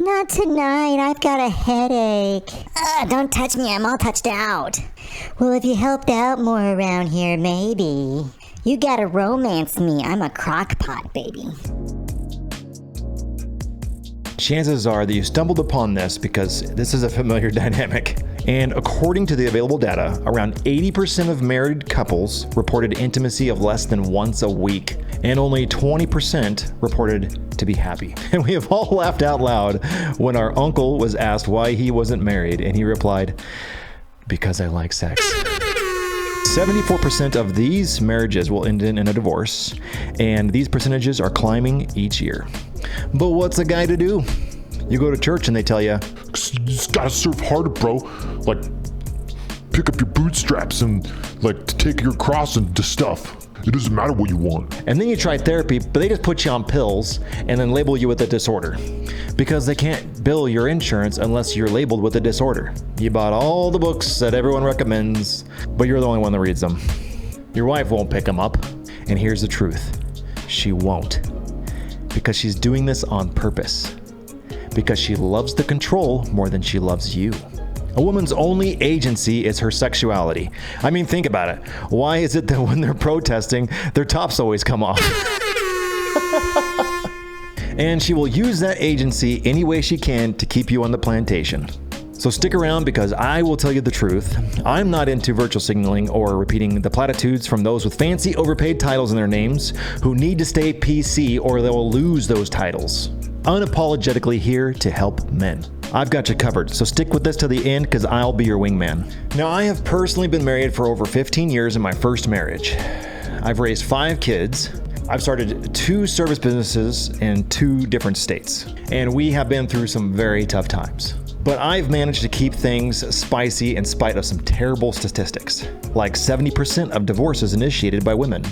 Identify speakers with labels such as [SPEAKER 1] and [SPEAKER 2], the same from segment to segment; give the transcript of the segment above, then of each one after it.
[SPEAKER 1] Not tonight. I've got a headache. Don't touch me. I'm all touched out. Well, if you helped out more around here, maybe. You gotta romance me. I'm a crock-pot baby.
[SPEAKER 2] Chances are that you stumbled upon this because this is a familiar dynamic. And according to the available data, around 80% of married couples reported intimacy of less than once a week, and only 20% reported to be happy. And we have all laughed out loud when our uncle was asked why he wasn't married, and he replied, "Because I like sex." 74% of these marriages will end in a divorce, and these percentages are climbing each year. But what's a guy to do? You go to church and they tell you,
[SPEAKER 3] "You just gotta serve harder, bro. Like, pick up your bootstraps and, like, take your cross and stuff. It doesn't matter what you want."
[SPEAKER 2] And then you try therapy, but they just put you on pills and then label you with a disorder. Because they can't bill your insurance unless you're labeled with a disorder. You bought all the books that everyone recommends, but you're the only one that reads them. Your wife won't pick them up. And here's the truth. She won't. Because she's doing this on purpose. Because she loves the control more than she loves you. A woman's only agency is her sexuality. I mean, think about it. Why is it that when they're protesting, their tops always come off? And she will use that agency any way she can to keep you on the plantation. So stick around because I will tell you the truth. I'm not into virtual signaling or repeating the platitudes from those with fancy overpaid titles in their names who need to stay PC or they will lose those titles. Unapologetically here to help men. I've got you covered, so stick with this to the end because I'll be your wingman. Now, I have personally been married for over 15 years in my first marriage. I've raised 5 kids. I've started 2 service businesses in 2 different states, and we have been through some very tough times. But I've managed to keep things spicy in spite of some terrible statistics, like 70% of divorces initiated by women.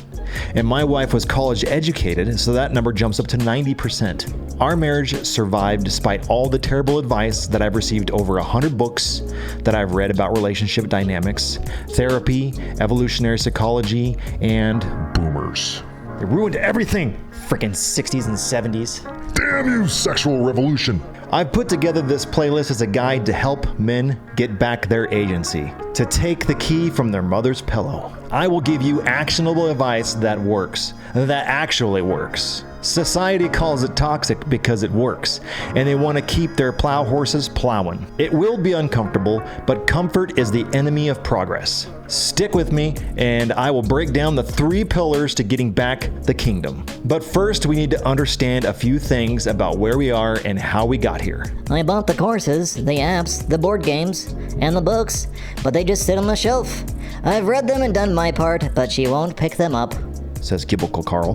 [SPEAKER 2] And my wife was college educated, so that number jumps up to 90%. Our marriage survived despite all the terrible advice that I've received over 100 books that I've read about relationship dynamics, therapy, evolutionary psychology, and
[SPEAKER 3] boomers.
[SPEAKER 2] They ruined everything. Frickin' 60s and 70s.
[SPEAKER 3] Damn you, sexual revolution.
[SPEAKER 2] I've put together this playlist as a guide to help men get back their agency, to take the key from their mother's pillow. I will give you actionable advice that works, that actually works. Society calls it toxic because it works, and they want to keep their plow horses plowing. It will be uncomfortable, but comfort is the enemy of progress. Stick with me, and I will break down the 3 pillars to getting back the kingdom. But first, we need to understand a few things about where we are and how we got here.
[SPEAKER 1] I bought the courses, the apps, the board games, and the books, but they just sit on the shelf. I've read them and done my part, but she won't pick them up,
[SPEAKER 2] says Gibical Carl.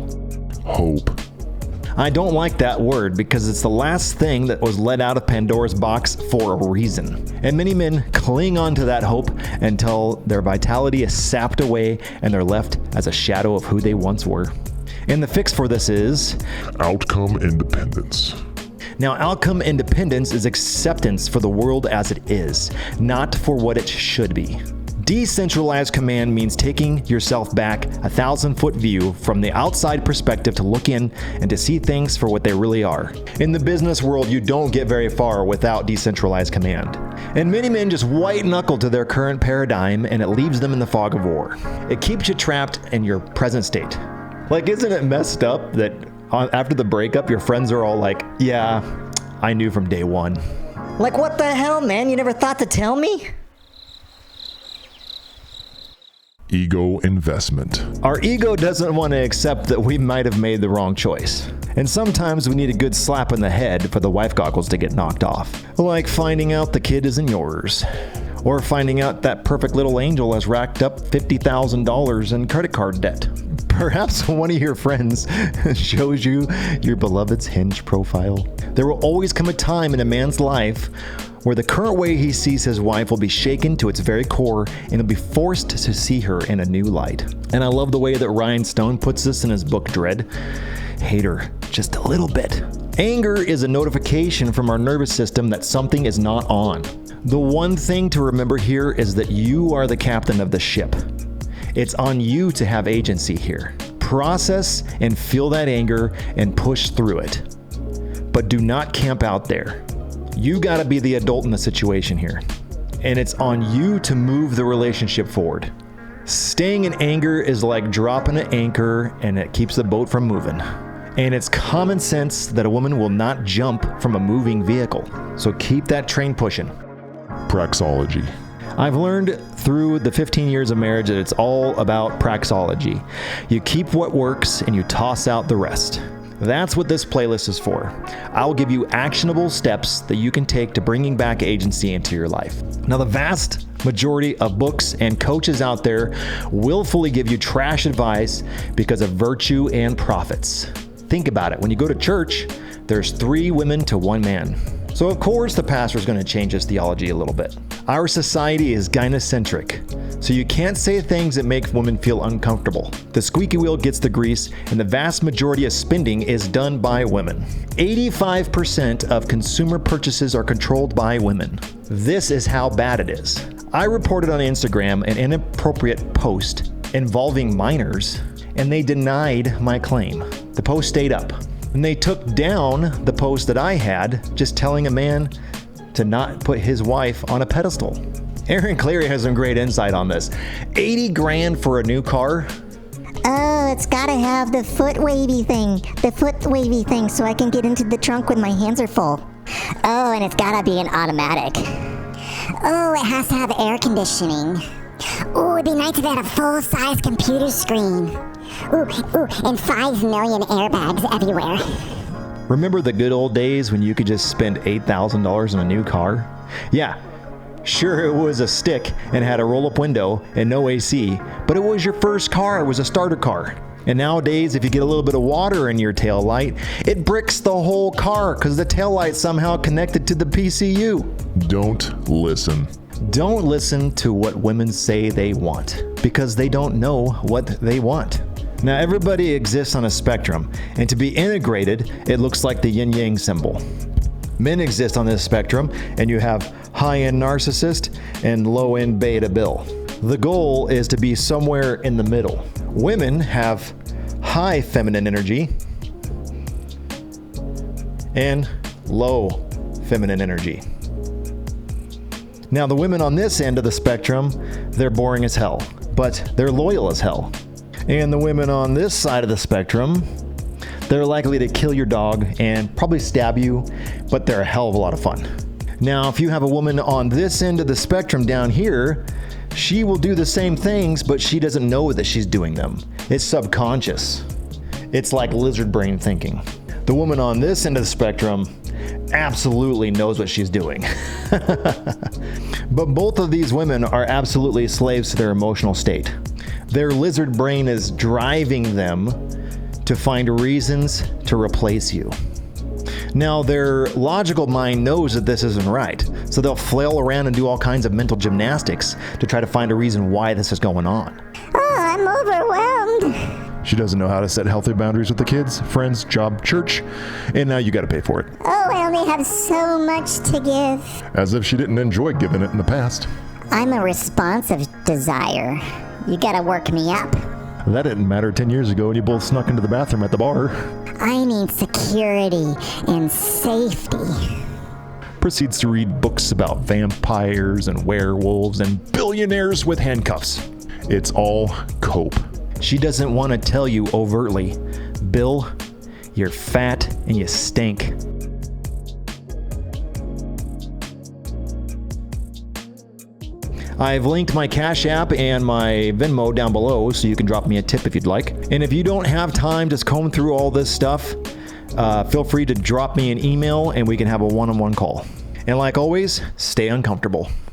[SPEAKER 3] Hope.
[SPEAKER 2] I don't like that word because it's the last thing that was let out of Pandora's box for a reason. And many men cling on to that hope until their vitality is sapped away and they're left as a shadow of who they once were. And the fix for this is
[SPEAKER 3] outcome independence.
[SPEAKER 2] Now, outcome independence is acceptance for the world as it is, not for what it should be. Decentralized command means taking yourself back 1,000-foot view from the outside perspective to look in and to see things for what they really are. In the business world, you don't get very far without decentralized command. And many men just white knuckle to their current paradigm and it leaves them in the fog of war. It keeps you trapped in your present state. Like, isn't it messed up that after the breakup, your friends are all like, "Yeah, I knew from day one."
[SPEAKER 1] Like, what the hell, man? You never thought to tell me?
[SPEAKER 3] Ego investment.
[SPEAKER 2] Our ego doesn't want to accept that we might have made the wrong choice. And sometimes we need a good slap in the head for the wife goggles to get knocked off. Like finding out the kid isn't yours. Or finding out that perfect little angel has racked up $50,000 in credit card debt. Perhaps one of your friends shows you your beloved's Hinge profile. There will always come a time in a man's life where the current way he sees his wife will be shaken to its very core and he'll be forced to see her in a new light. And I love the way that Ryan Stone puts this in his book Dread. Hate her just a little bit. Anger is a notification from our nervous system that something is not on. The one thing to remember here is that you are the captain of the ship. It's on you to have agency here. Process and feel that anger and push through it. But do not camp out there. You gotta be the adult in the situation here. And it's on you to move the relationship forward. Staying in anger is like dropping an anchor and it keeps the boat from moving. And it's common sense that a woman will not jump from a moving vehicle. So keep that train pushing.
[SPEAKER 3] Praxeology.
[SPEAKER 2] I've learned through the 15 years of marriage that it's all about praxeology. You keep what works and you toss out the rest. That's what this playlist is for. I'll give you actionable steps that you can take to bringing back agency into your life. Now, the vast majority of books and coaches out there willfully give you trash advice because of virtue and profits. Think about it. When you go to church, there's 3 women to 1 man. So of course the pastor's going to change his theology a little bit. Our society is gynocentric, so you can't say things that make women feel uncomfortable. The squeaky wheel gets the grease, and the vast majority of spending is done by women. 85% of consumer purchases are controlled by women. This is how bad it is. I reported on Instagram an inappropriate post involving minors, and they denied my claim. The post stayed up. And they took down the post that I had, just telling a man to not put his wife on a pedestal. Aaron Clary has some great insight on this. 80 grand for a new car?
[SPEAKER 1] Oh, it's gotta have the foot wavy thing. The foot wavy thing so I can get into the trunk when my hands are full. Oh, and it's gotta be an automatic. Oh, it has to have air conditioning. Ooh, it'd be nice if it had a full-size computer screen. Ooh, and 5 million airbags everywhere.
[SPEAKER 2] Remember the good old days when you could just spend $8,000 on a new car? Yeah, sure, it was a stick and had a roll-up window and no AC, but it was your first car. It was a starter car. And nowadays, if you get a little bit of water in your tail light, it bricks the whole car because the tail light's somehow connected to the PCU.
[SPEAKER 3] Don't listen.
[SPEAKER 2] Don't listen to what women say they want because they don't know what they want. Now, everybody exists on a spectrum, and to be integrated, it looks like the yin-yang symbol. Men exist on this spectrum, and you have high-end narcissist and low-end beta bill. The goal is to be somewhere in the middle. Women have high feminine energy and low feminine energy. Now, the women on this end of the spectrum, they're boring as hell, but they're loyal as hell. And the women on this side of the spectrum, they're likely to kill your dog and probably stab you, but they're a hell of a lot of fun. Now, if you have a woman on this end of the spectrum down here, she will do the same things, but she doesn't know that she's doing them. It's subconscious. It's like lizard brain thinking. The woman on this end of the spectrum absolutely knows what she's doing. But both of these women are absolutely slaves to their emotional state. Their lizard brain is driving them to find reasons to replace you. Now, their logical mind knows that this isn't right, so they'll flail around and do all kinds of mental gymnastics to try to find a reason why this is going on.
[SPEAKER 1] Oh, I'm overwhelmed.
[SPEAKER 3] She doesn't know how to set healthy boundaries with the kids, friends, job, church, and now you gotta pay for it.
[SPEAKER 1] Oh, I only have so much to give.
[SPEAKER 3] As if she didn't enjoy giving it in the past.
[SPEAKER 1] I'm a responsive desire. You gotta work me up.
[SPEAKER 3] That didn't matter 10 years ago when you both snuck into the bathroom at the bar.
[SPEAKER 1] I need security and safety.
[SPEAKER 2] Proceeds to read books about vampires and werewolves and billionaires with handcuffs.
[SPEAKER 3] It's all cope.
[SPEAKER 2] She doesn't want to tell you overtly, Bill, you're fat and you stink. I've linked my Cash App and my Venmo down below so you can drop me a tip if you'd like. And if you don't have time to comb through all this stuff, feel free to drop me an email and we can have a one-on-one call. And like always, stay uncomfortable.